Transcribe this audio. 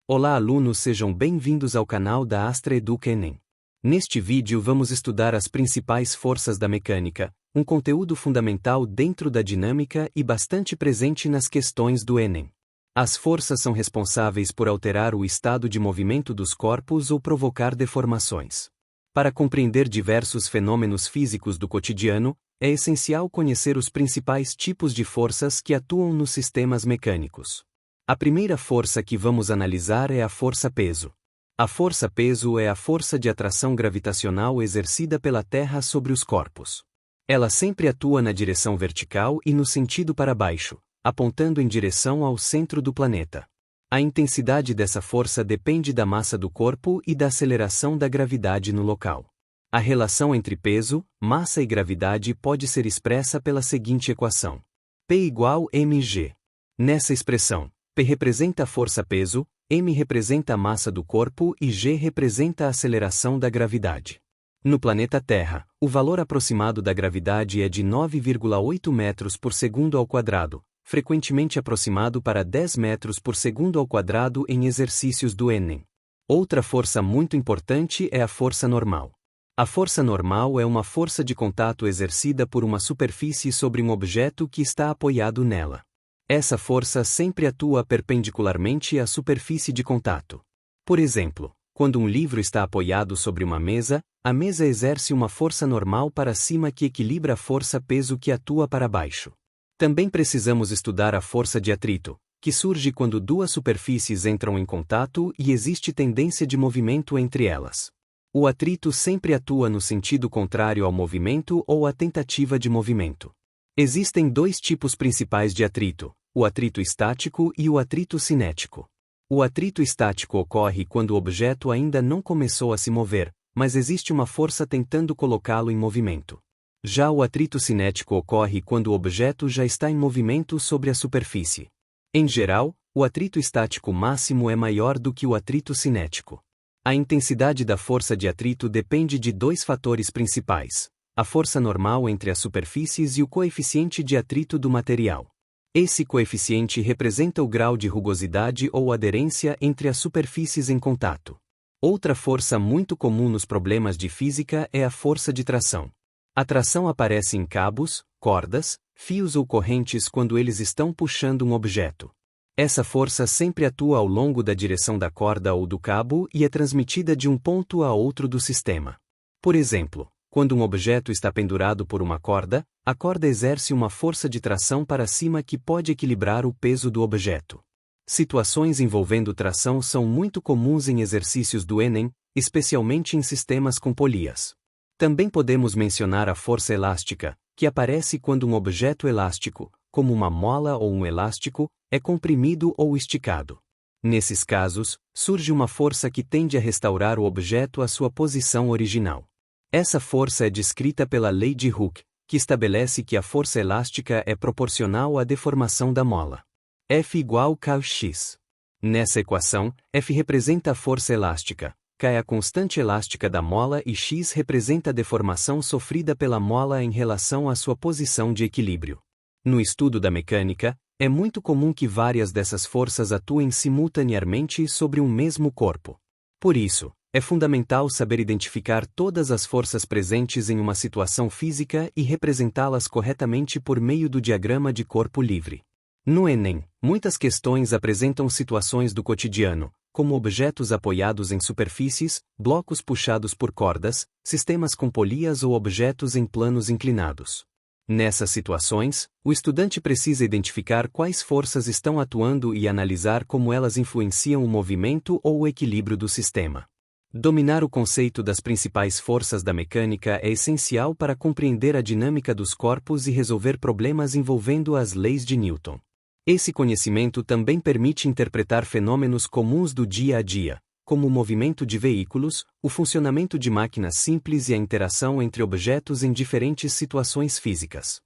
Olá alunos, sejam bem-vindos ao canal da Astra Educa Enem. Neste vídeo vamos estudar as principais forças da mecânica, um conteúdo fundamental dentro da dinâmica e bastante presente nas questões do Enem. As forças são responsáveis por alterar o estado de movimento dos corpos ou provocar deformações. Para compreender diversos fenômenos físicos do cotidiano, é essencial conhecer os principais tipos de forças que atuam nos sistemas mecânicos. A primeira força que vamos analisar é a força-peso. A força-peso é a força de atração gravitacional exercida pela Terra sobre os corpos. Ela sempre atua na direção vertical e no sentido para baixo, apontando em direção ao centro do planeta. A intensidade dessa força depende da massa do corpo e da aceleração da gravidade no local. A relação entre peso, massa e gravidade pode ser expressa pela seguinte equação: P igual mg. Nessa expressão, P representa a força-peso, m representa a massa do corpo e g representa a aceleração da gravidade. No planeta Terra, o valor aproximado da gravidade é de 9,8 metros por segundo ao quadrado, frequentemente aproximado para 10 metros por segundo ao quadrado em exercícios do Enem. Outra força muito importante é a força normal. A força normal é uma força de contato exercida por uma superfície sobre um objeto que está apoiado nela. Essa força sempre atua perpendicularmente à superfície de contato. Por exemplo, quando um livro está apoiado sobre uma mesa, a mesa exerce uma força normal para cima que equilibra a força-peso que atua para baixo. Também precisamos estudar a força de atrito, que surge quando duas superfícies entram em contato e existe tendência de movimento entre elas. O atrito sempre atua no sentido contrário ao movimento ou à tentativa de movimento. Existem dois tipos principais de atrito, o atrito estático e o atrito cinético. O atrito estático ocorre quando o objeto ainda não começou a se mover, mas existe uma força tentando colocá-lo em movimento. Já o atrito cinético ocorre quando o objeto já está em movimento sobre a superfície. Em geral, o atrito estático máximo é maior do que o atrito cinético. A intensidade da força de atrito depende de dois fatores principais: a força normal entre as superfícies e o coeficiente de atrito do material. Esse coeficiente representa o grau de rugosidade ou aderência entre as superfícies em contato. Outra força muito comum nos problemas de física é a força de tração. A tração aparece em cabos, cordas, fios ou correntes quando eles estão puxando um objeto. Essa força sempre atua ao longo da direção da corda ou do cabo e é transmitida de um ponto a outro do sistema. Por exemplo, quando um objeto está pendurado por uma corda, a corda exerce uma força de tração para cima que pode equilibrar o peso do objeto. Situações envolvendo tração são muito comuns em exercícios do Enem, especialmente em sistemas com polias. Também podemos mencionar a força elástica, que aparece quando um objeto elástico, como uma mola ou um elástico, é comprimido ou esticado. Nesses casos, surge uma força que tende a restaurar o objeto à sua posição original. Essa força é descrita pela lei de Hooke, que estabelece que a força elástica é proporcional à deformação da mola. F igual kx. Nessa equação, F representa a força elástica, K é a constante elástica da mola e x representa a deformação sofrida pela mola em relação à sua posição de equilíbrio. No estudo da mecânica, é muito comum que várias dessas forças atuem simultaneamente sobre um mesmo corpo. Por isso, é fundamental saber identificar todas as forças presentes em uma situação física e representá-las corretamente por meio do diagrama de corpo livre. No Enem, muitas questões apresentam situações do cotidiano, como objetos apoiados em superfícies, blocos puxados por cordas, sistemas com polias ou objetos em planos inclinados. Nessas situações, o estudante precisa identificar quais forças estão atuando e analisar como elas influenciam o movimento ou o equilíbrio do sistema. Dominar o conceito das principais forças da mecânica é essencial para compreender a dinâmica dos corpos e resolver problemas envolvendo as leis de Newton. Esse conhecimento também permite interpretar fenômenos comuns do dia a dia, como o movimento de veículos, o funcionamento de máquinas simples e a interação entre objetos em diferentes situações físicas.